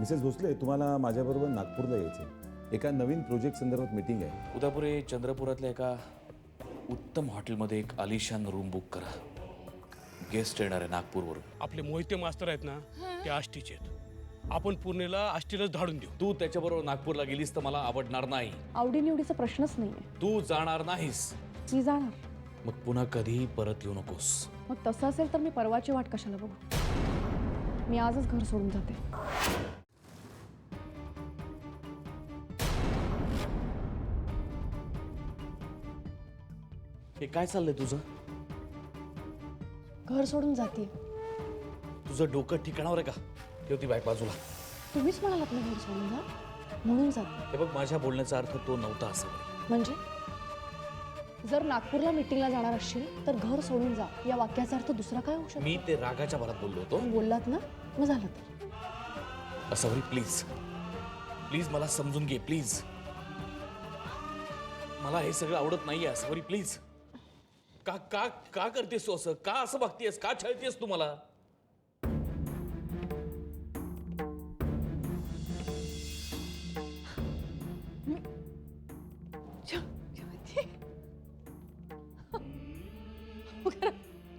Mrs Bhosale, तुम्हाला माझ्याबरोबर नागपूरला यायचं एका नवीन प्रोजेक्ट संदर्भात मीटिंग आहे. उदापुरे चंद्रपुरातल्या एका उत्तम हॉटेलमध्ये एक आलिशान रूम बुक करा. गेस्ट येणार आहे नागपूरवरून. आपले मोहिते मास्तर आहेत ना, ते आष्टीचे आहेत. आपण पुणेला आष्टीलाच धाडून देऊ. तू त्याच्याबरोबर नागपूरला गेलीस तर मला आवडणार नाही. आवडीनिवडीचा प्रश्नच नाहीये. तू जाणार नाहीस. मी जाणार. मग पुन्हा कधीही परत येऊ नकोस. मग तसं असेल तर मी परवाची वाट कशाला बघू. मी आजच घर सोडून जाते. हे काय चाललंय तुझं? घर सोडून जाते. तुझं डोकं ठिकाणावर आहे का? ठेव ती बाईक बाजूला. तुम्हीच म्हणालात ना घर सोडून जा, म्हणून जाते. हे बघ, माझ्या बोलण्याचा अर्थ तो नव्हता असं. म्हणजे जर नागपूरला मीटिंगला जाणार असशील तर घर सोडून जा या वाक्याचा अर्थ दुसरा काय होऊ शकतो? मी ते रागाच्या भरात बोललो होतो. बोललात ना, मग झालं तर. असं प्लीज प्लीज मला समजून घे प्लीज. मला हे सगळं आवडत नाहीये असं. प्लीज. का का का करतेस तू असं? का असं बघतेस? का छळतेस तू मला?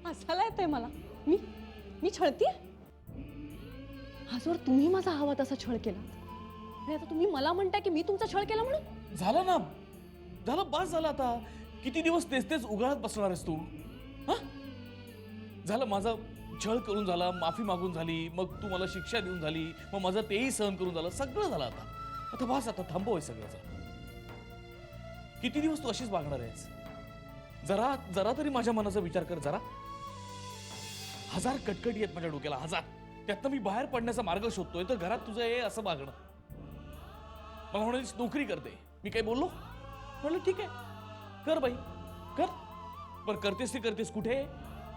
हसायला येतंय मला. मी मी छळतीये? आजवर तुम्ही माझा हवा तसा छळ केला आणि आता तुम्ही मला म्हणताय की मी तुमचा छळ केला म्हणून? झालं ना, झालं, बस झालं आता. किती दिवस तेच तेच उगाळत बसणार आहेस तू? हा, झालं. माझा छळ करून झाला, माफी मागून झाली, मग तू मला शिक्षा देऊन झाली, मग माझं तेही सहन करून झालं, सगळं झालं. आता बस, आता थांबव हे सगळ्याचं. किती दिवस तू अशीच वागणार आहेस? जरा जरा तरी माझ्या मनाचा विचार कर. जरा. हजार कटकटी आहेत माझ्या डोक्याला, हजार. त्यातनं मी बाहेर पडण्याचा मार्ग शोधतोय, तर घरात तुझं हे असं वागणं. मला म्हणालीस नोकरी करते. मी काही बोललो? म्हणलं ठीक आहे, कर बाई, कर. बरं, करतेस ते करतेस कुठे?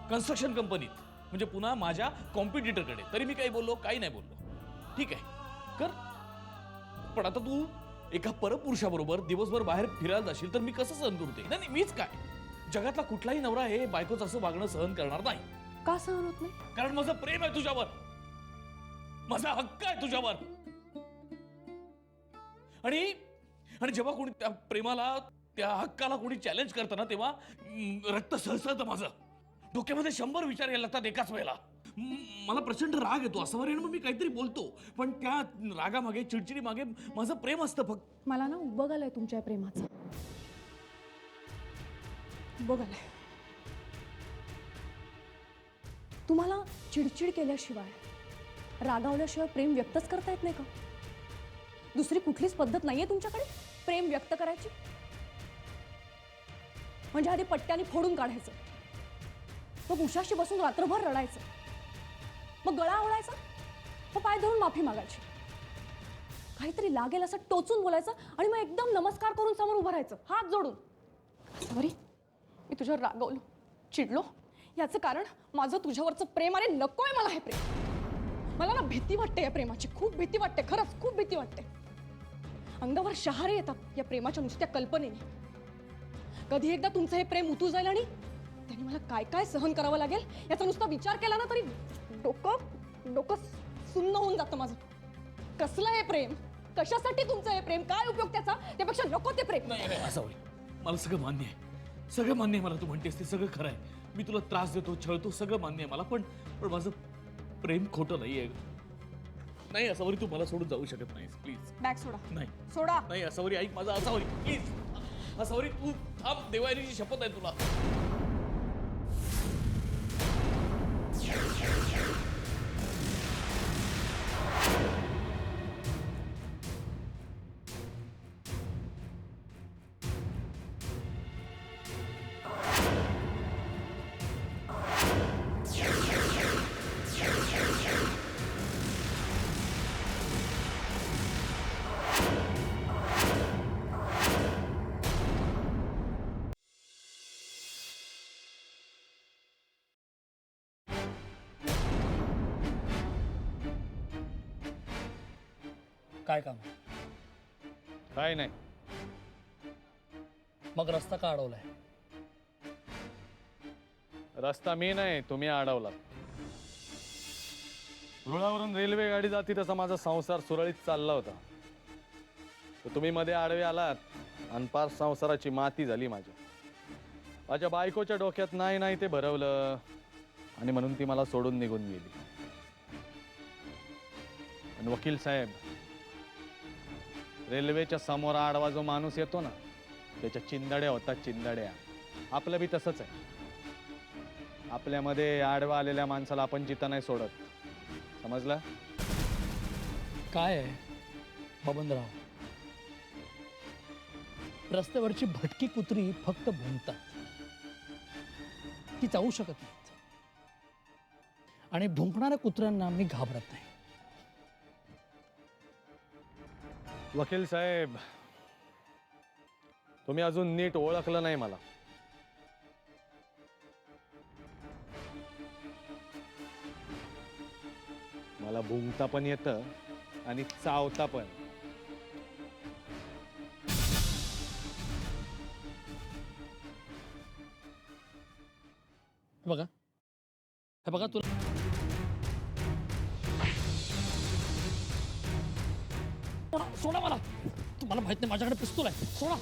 कन्स्ट्रक्शन कंपनीत, म्हणजे पुन्हा माझ्या कॉम्पिटिटरकडे. तरी मी काही बोललो? काही नाही बोललो. ठीक आहे, कर. पण आता तू एका परपुरुषाबरोबर दिवसभर बाहेर फिरायला जाशील तर मी कसं सहन करू? नाही, मीच काय, जगातला कुठलाही नवरा हे बायकोचं असं वागणं सहन करणार नाही. का सहन होत नाही? कारण माझं प्रेम आहे तुझ्यावर, माझा हक्क आहे तुझ्यावर. आणि जेव्हा कोणी त्या प्रेमाला, त्या हक्काला कोणी चॅलेंज करतं ना, तेव्हा रक्त सळसळतं माझं. डोक्यामध्ये 100 विचार यायला लागतात एकाच वेळेला. मला प्रचंड राग येतो असं मग मी काहीतरी बोलतो, पण त्या रागामागे, चिडचिडी मागे माझं प्रेम असतं फक्त. मला ना उबग आलंय तुमच्या प्रेमाचं. उबग आलंय. तुम्हाला चिडचिड केल्याशिवाय, रागावल्याशिवाय प्रेम व्यक्तच करता येत नाही का? दुसरी कुठलीच पद्धत नाहीये तुमच्याकडे प्रेम व्यक्त करायची? म्हणजे आधी पट्ट्याने फोडून काढायचं, मग उशाशी बसून रात्रभर रडायचं, मग गळा आवडायचा, मग पाय धरून माफी मागायची, काहीतरी लागेल असं टोचून बोलायचं, आणि मग एकदम नमस्कार करून समोर उभं राहायचं हात जोडून. सॉरी, मी तुझ्यावर रागवलो, चिडलो. याचं कारण माझं तुझ्यावरचं प्रेम. अरे नकोय मला हे प्रेम. मला ना भीती वाटते या प्रेमाची, खूप भीती वाटते, खरंच खूप भीती वाटते. अंगावर शहारे येतात या प्रेमाच्या नुसत्या कल्पनेने. कधी एकदा तुमचं हे प्रेम उतू जाईल आणि त्यांनी मला काय काय सहन करावं लागेल याचा नुसता विचार केला ना तरी डोकं सुन्न होऊन जातं माझं. कसलं हे प्रेम? कशासाठी तुमचं हे प्रेम? काय उपयोग त्याचा? त्यापेक्षा नको ते प्रेम. नाही, असं मला सगळं मान्य आहे, सगळं मान्य आहे मला. तू म्हणतेस ते सगळं खरं आहे. मी तुला त्रास देतो, छळतो, सगळं मान्य आहे मला. पण माझं प्रेम खोटं नाहीये. नाही असावरी, तू मला सोडून जाऊ शकत नाहीस. प्लीज बॅग सोडा. नाही सोडा. नाही असावरी, ऐक माझा. असावरी प्लीज, असावरी तू थांब. देवायरीची शपथ आहे तुला. काय काम? काय नाही. मग रस्ता का अडवलाय? रस्ता मी नाही, तुम्ही अडवलात. रुळावरून रेल्वे गाडी जाते तसा माझा संसार सुरळीत चालला होता. तर तुम्ही मध्ये आडवे आलात आणि पार संसाराची माती झाली माझ्या बायकोच्या डोक्यात नाही नाही ते भरवलं आणि म्हणून ती मला सोडून निघून गेली. आणि वकील साहेब, रेल्वेच्या समोर आडवा जो माणूस येतो ना, त्याच्या चिंदाड्या होतात चिंदाड्या. आपलं बी तसंच आहे. आपल्यामध्ये आडवा आलेल्या माणसाला आपण जिथं नाही सोडत. समजलं? काय आहे बबनराव, रस्त्यावरची भटकी कुत्री फक्त भुंकतात, ती चावू शकत नाहीत. आणि भुंकणाऱ्या कुत्र्यांना मी घाबरत नाही. वकील साहेब, तुम्ही अजून नीट ओळखलं नाही मला. मला भुंकता पण येतं आणि चावता पण. हे बघा तुला सोडा मला. तुम्हाला माहित नाही माझ्याकडे पिस्तूल आहे. सोडा.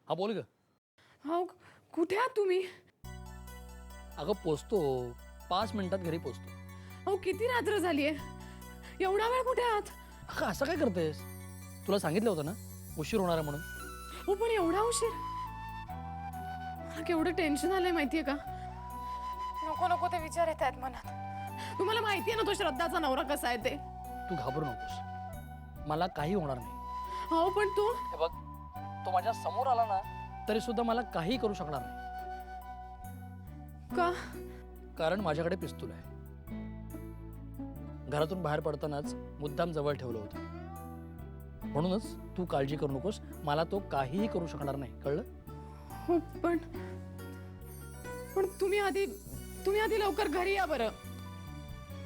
हा बोल ग. हो, कुठे आहात तुम्ही? अगं पोचतो, 5 मिनिटात घरी पोचतो. अहो किती रात्र झालीये, एवढा वेळ कुठे आहात? अगं असं काय करतेस? तुला सांगितलं होतं ना उशीर होणार आहे म्हणून. हो पण एवढा उशीर? मला केवढं टेन्शन आलंय माहितीये का? नको नको ते विचार येत आहेत मनात. तुम्हाला माहितीये ना तो श्रद्धाचा नवरा कसा आहे ते. तू घाबरू नकोस, मला काही होणार नाही. हो पण तू हे बघ, तो माझ्या समोर आला ना तरी सुद्धा मला काही करू शकणार नाही. का? कारण माझ्याकडे पिस्तूल आहे. घरातून बाहेर पडतानाच मुद्दाम जवळ ठेवलं होतं. म्हणूनच तू काळजी करू नकोस, मला तो काहीही करू शकणार नाही, कळलं? हो पण पण तुम्ही आधी लवकर घरी या बरं.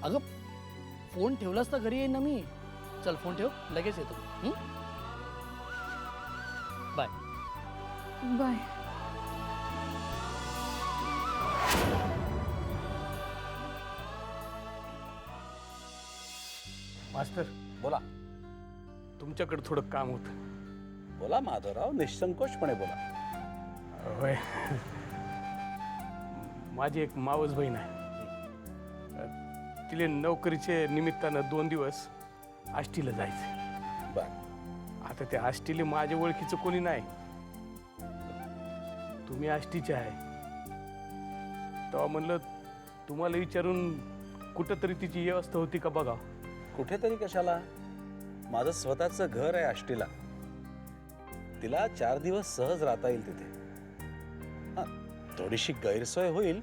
अगं फोन ठेवलास तर घरी येईन ना मी. चल फोन ठेव, लगेच येतो. बाय. बाय. मास्तर बोला तुमच्याकडे थोडं काम होतं. बोला माधवराव, निसंकोचपणे बोला. होय, माझी एक मावस बहीण आहे. तिला नोकरीच्या निमित्तानं 2 दिवस आष्टीला जायचं. बर, आता त्या आष्टीला माझ्या ओळखीचं कोणी नाही. तुम्ही आष्टीचे आहे, तेव्हा म्हणलं तुम्हाला विचारून कुठंतरी तिची व्यवस्था होती का बघा. कुठेतरी कशाला? माझं स्वतःचं घर आहे आष्टीला. तिला 4 दिवस सहज राहता येईल तिथे. हा, थोडीशी गैरसोय होईल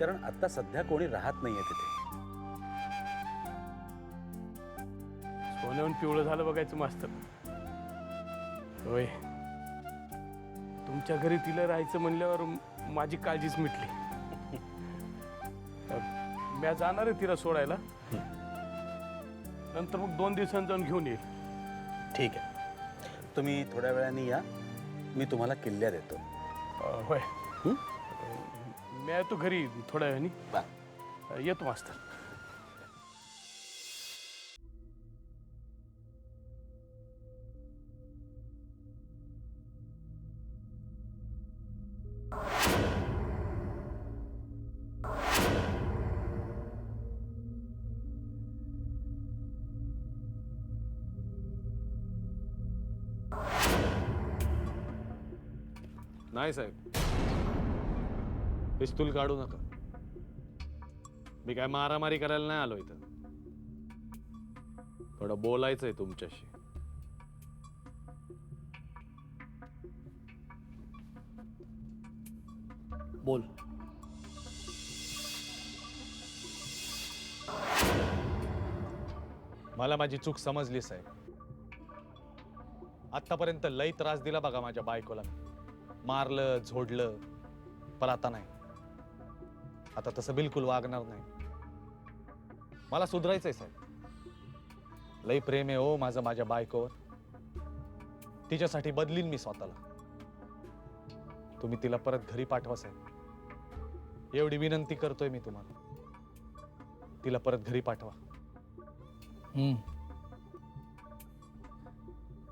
कारण आता सध्या कोणी राहत नाहीये तिथे. सोन्याहून पिवळं झालं बघायचं मास्तर. होय, तुमच्या घरी तिला राहायचं म्हणल्यावर माझी काळजीच मिटली. मी जाणार आहे तिला सोडायला, नंतर मग 2 दिवसांनी जाऊन घेऊन येईल. ठीक आहे, तुम्ही थोड्या वेळाने या, मी तुम्हाला किल्ल्या देतो. होय, मी येतो घरी थोड्या वेळाने. बर, येतो मास्तर. नाही साहेब, पिस्तूल काढू नका. मी काय मारामारी करायला नाही आलो इथं. थोडं बोलायचंय तुमच्याशी. बोल. मला माझी चूक समजली साहेब. आतापर्यंत लई त्रास दिला बघा माझ्या बायकोला. मारलं झोडलं, पण आता नाही. आता तसं बिलकुल वागणार नाही. मला सुधारायचंय साहेब. लई प्रेम आहे हो माझं माझ्या बायकोवर. तिच्यासाठी बदलीन मी स्वतःला. तुम्ही तिला परत घरी पाठवा साहेब. एवढी विनंती करतोय मी तुम्हाला. तिला परत घरी पाठवा.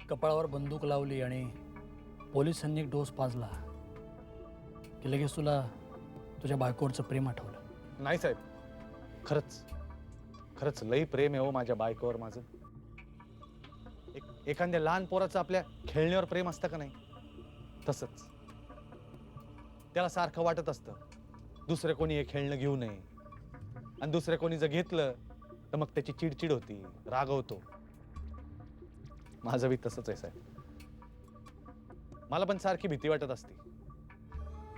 कपाळावर बंदूक लावली आणि पोलिसांनी एक डोस पाजला की लगेच तुला तुझ्या बायकोवरचं प्रेम आठवलं. नाही साहेब, खरंच खरंच लई प्रेम आहे हो माझ्या बायकोवर माझं. एखाद्या लहान पोराचं आपल्या खेळण्यावर प्रेम असतं का नाही, तसंच. त्याला सारखं वाटत असतं दुसरे कोणी हे खेळणं घेऊ नये, आणि दुसरे कोणी जर घेतलं तर मग त्याची चिडचिड होती, रागवतो. माझं बी तसंच आहे साहेब. मला पण सारखी भीती वाटत असते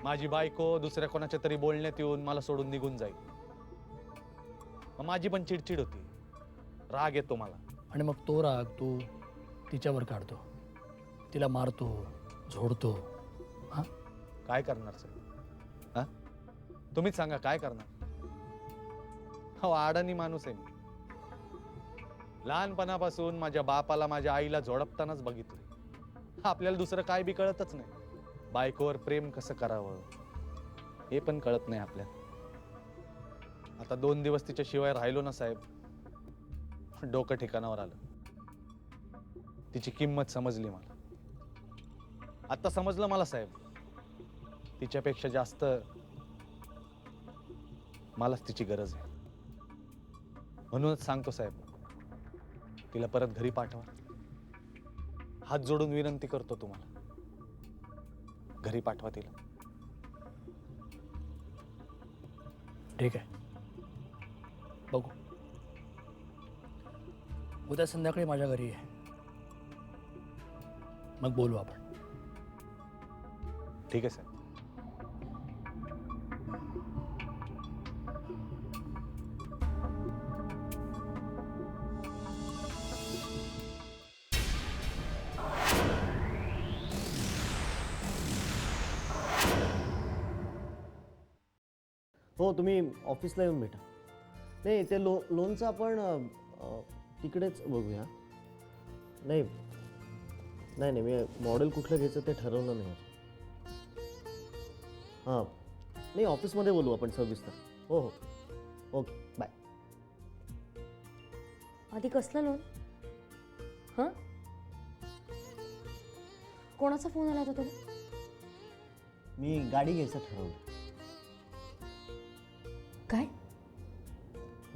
माझी बायको दुसऱ्या कोणाच्या तरी बोलण्यात येऊन मला सोडून निघून जाईल. मग माझी पण चिडचिड होती, राग येतो मला. आणि मग तो राग तू तिच्यावर काढतो, तिला मारतो, झोडतो. हां, काय करणार साहेब? हा, तुम्हीच सांगा काय करणार? हो, अडाणी माणूस आहे मी. लहानपणापासून माझ्या बापाला माझ्या आईला झोडपतानाच बघितलं. आपल्याला दुसरं काय बी कळतच नाही. बायकोवर प्रेम कसं करावं हे पण कळत नाही आपल्याला. आता 2 दिवस तिच्या शिवाय राहिलो ना साहेब, डोकं ठिकाणावर आलं. तिची किंमत समजली मला. आता समजलं मला साहेब, तिच्यापेक्षा जास्त मलाच तिची गरज आहे. म्हणूनच सांगतो साहेब, तिला परत घरी पाठवा. हात जोडून विनंती करतो तुम्हाला, घरी पाठवा तिला. ठीक आहे, बघू. उद्या संध्याकाळी माझ्या घरी आहे, मग बोलू आपण. ठीक आहे साहेब. हो, तुम्ही ऑफिसला येऊन भेटा. नाही, ते लोनचं आपण तिकडेच बघूया. नाही नाही नाही मी मॉडेल कुठलं घ्यायचं ते ठरवलं नाही. हां, नाही ऑफिसमध्ये बोलू आपण सविस्तर. हो हो, ओके, बाय. आधी कसलं लोन? हां, कोणाचा फोन आला होता तुला? मी गाडी घ्यायचं ठरवलं. काय?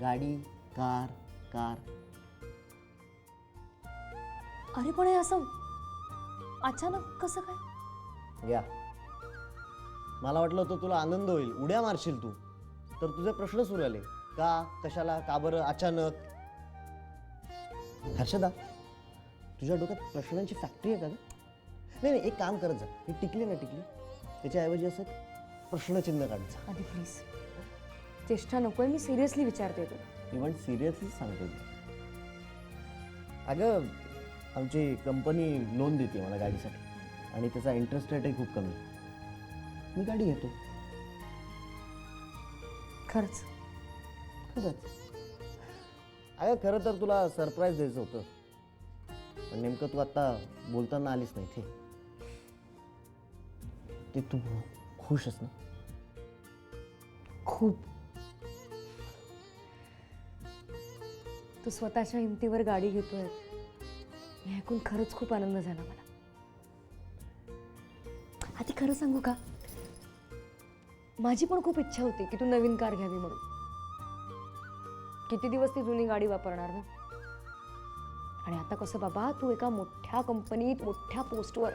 गाडी, कार. अरे पण हे असं अचानक कसं काय? या, मला वाटलं होतं तुला आनंद होईल, उड्या मारशील तू. तर तुझे प्रश्न सुरू आले. का, कशाला, का बरं, अचानक. हर्षदा, तुझ्या डोक्यात प्रश्नांची फॅक्टरी आहे का ग? नाही, एक काम करत जा. ही टिकली ना टिकली, त्याच्याऐवजी असं प्रश्नचिन्ह काढायचं. आधी प्लीज, चेष्टा नकोय, मी सिरियसली विचारते तू. इव्हन सिरियसली सांगते मी. अगं, आमची कंपनी लोन देते मला गाडीसाठी, आणि त्याचा इंटरेस्ट रेटही खूप कमी. मी गाडी घेतो. खरंच? अगं, खरं तर तुला सरप्राईज द्यायचं होतं, पण नेमकं तू आता बोलताना आलीच नाही. ते तू खुश आहेस ना? खूप. तू स्वतःच्या हिमतीवर गाडी घेतोय हे ऐकून खरंच खूप आनंद झाला मला. आधी खरं सांगू का, माझी पण खूप इच्छा होती की तू नवीन कार घ्यावी म्हणून. किती दिवस ती जुनी गाडी वापरणार ना. आणि आता कसं बाबा, तू एका मोठ्या कंपनीत मोठ्या पोस्टवर,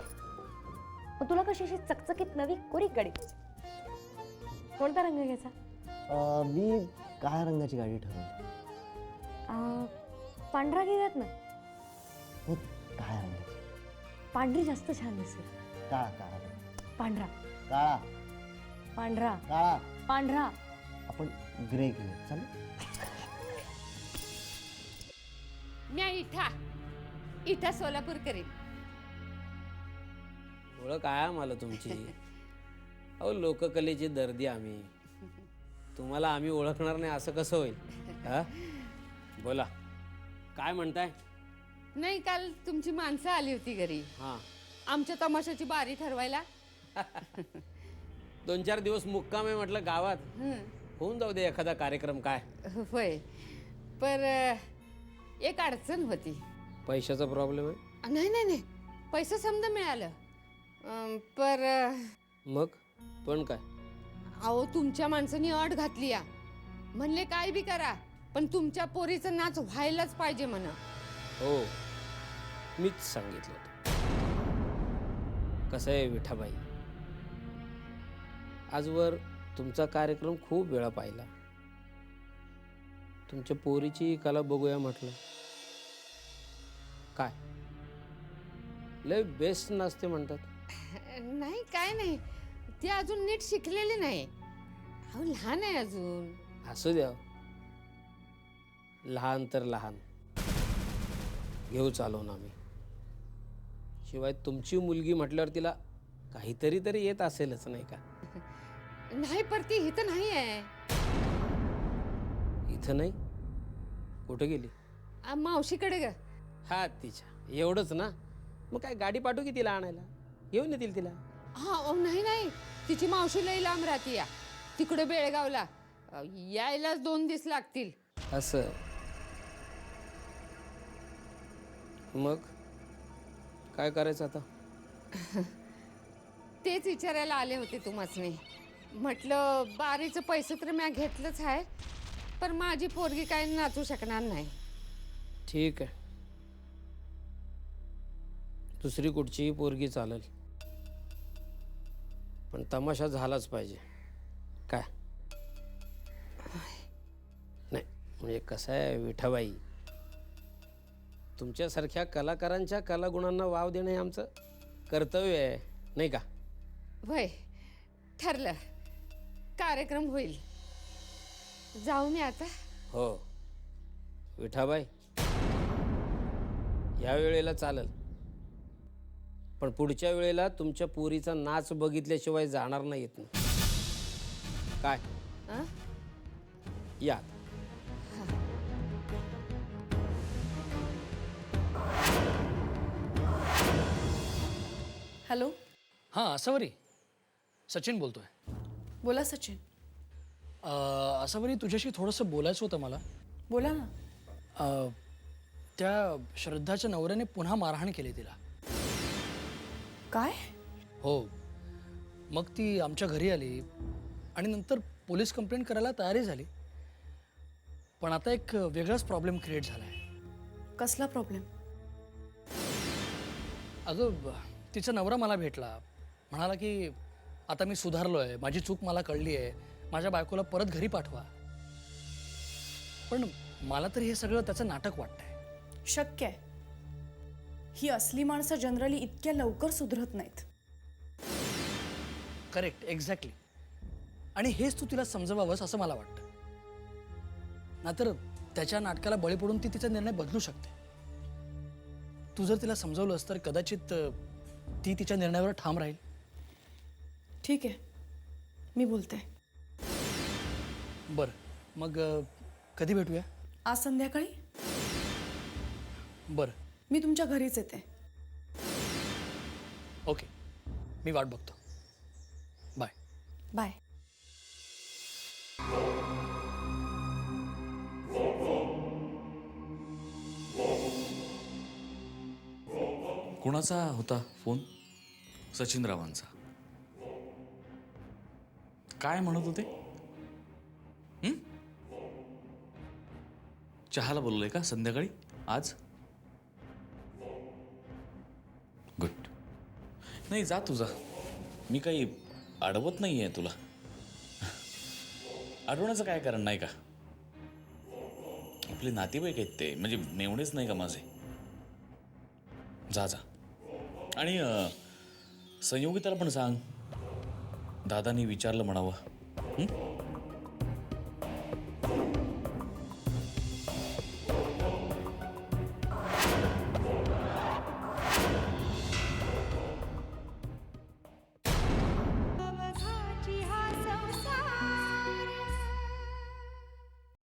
मग तुला कशी अशी चकचकीत नवी कोरी गाडी पाहिजे. कोणता रंग घ्यायचा? मी काळ्या रंगाची गाडी ठरवली. पांढरा घेऊयात ना. हो, काळ्या रंगाची. पांढरी जास्त छान दिसेल. काळा. पांढरा. काळा. पांढरा काळा. पांढरा. आपण ग्रे घेऊया चालेल. म्या इठा सोलापूर करीन. ओळख आहे मला तुमची. अहो लोककलेची दर्दी आम्ही. तुम्हाला आम्ही ओळखणार नाही असं कसं होईल? हा बोला काय म्हणताय? नाही, काल तुमची माणसं आली होती घरी हां आमच्या तमाशाची बारी ठरवायला. 2-4 दिवस मुक्काम आहे म्हटलं गावात. होऊन जाऊ दे एखादा कार्यक्रम. काय होय, पर एक अडचण होती. पैशाचा प्रॉब्लेम आहे? नाही नाही नाही, पैसे समजा मिळालं. पर मग पण काय? अहो तुमच्या माणसाने अट घातली या. म्हणले काय बी करा पण तुमच्या पोरीचं नाच व्हायलाच पाहिजे म्हणा. हो मीच सांगितलं होतं. कसं आहे विठाबाई, आजवर तुमचा कार्यक्रम खूप वेळा पाहिला. तुमच्या पोरीची कला बघूया म्हटलं. काय लय बेस्ट नाचते म्हणतात. नाही काय नाही, ती अजून नीट शिकलेली नाही. अहो लहान आहे अजून. असू द्या, लहान तर लहान. घेऊ चालवून आम्ही. शिवाय तुमची मुलगी म्हटल्यावर तिला काहीतरी तरी येत असेलच नाही का? नाही, पर ती इथं नाही आहे. इथं नाही? कुठे गेली? मावशीकडे ग. हा तिच्या एवढंच ना? मग काय गाडी पाठवू की तिला आणायला? घेऊन येतील तिला. हा अहो नाही नाही, तिची मावशी लई लांब राहते या तिकडे बेळगावला. यायलाच 2 दिवस लागतील. असं मग काय करायचं आता? तेच विचारायला आले होते तुम्हासनी. म्हटलं बारीचं पैसे तर मी घेतलंच आहे, पण माझी पोरगी काय नाचू शकणार नाही. ठीक आहे, दुसरी कुठचीही पोरगी चालेल, पण तमाशा झालाच पाहिजे. काय नाही म्हणजे कसं आहे विठाबाई, तुमच्यासारख्या कलाकारांच्या कलागुणांना वाव देणं हे आमचं कर्तव्य आहे नाही का? वय ठरलं, कार्यक्रम होईल. जाऊ मी आता. हो विठाबाई, या वेळेला चालेल, पण पुढच्या वेळेला तुमच्या पोरीचा नाच बघितल्याशिवाय जाणार नाही येत ना. काय अं? या. हॅलो, हां असावरी, सचिन बोलतोय. बोला सचिन. असावरी तुझ्याशी थोडंसं बोलायचं होतं मला. बोला ना. त्या श्रद्धाच्या नवऱ्याने पुन्हा मारहाण केली तिला. काय? हो, मग ती आमच्या घरी आली आणि नंतर पोलीस कंप्लेंट करायला तयारी झाली. पण आता एक वेगळाच प्रॉब्लेम क्रिएट झाला आहे. कसला प्रॉब्लेम? अगं तिचा नवरा मला भेटला, म्हणाला की आता मी सुधारलो आहे, माझी चूक मला कळली आहे, माझ्या बायकोला परत घरी पाठवा. पण मला तर हे सगळं त्याचं नाटक वाटतंय. शक्य आहे, ही असली माणसं जनरली इतक्या लवकर सुधरत नाहीत. Correct, exactly. आणि हेच तू तिला समजवावंस असं मला वाटतं. नाहीतर त्याच्या नाटकाला बळी पडून ती तिचा निर्णय बदलू शकते. तू जर तिला समजवलंस तर कदाचित ती तिच्या निर्णयावर ठाम राहील. ठीक आहे, मी बोलते. बरं, मग कधी भेटूया? आज संध्याकाळी. बरं, मी तुमच्या घरीच येते. ओके, मी वाट बघतो. बाय. बाय. कोणाचा होता फोन? सचिनरावांचा. काय म्हणत होते? चहाला बोललोय का संध्याकाळी आज? गुड. नाही जा तुझा, मी काही अडवत नाही आहे तुला. अडवण्याचं काय कारण नाही का? आपले नातेवाईक आहेत ते, म्हणजे मेवणेच नाही का माझे. जा जा. आणि संयोगिताला पण सांग, दादानी विचारलं म्हणावं.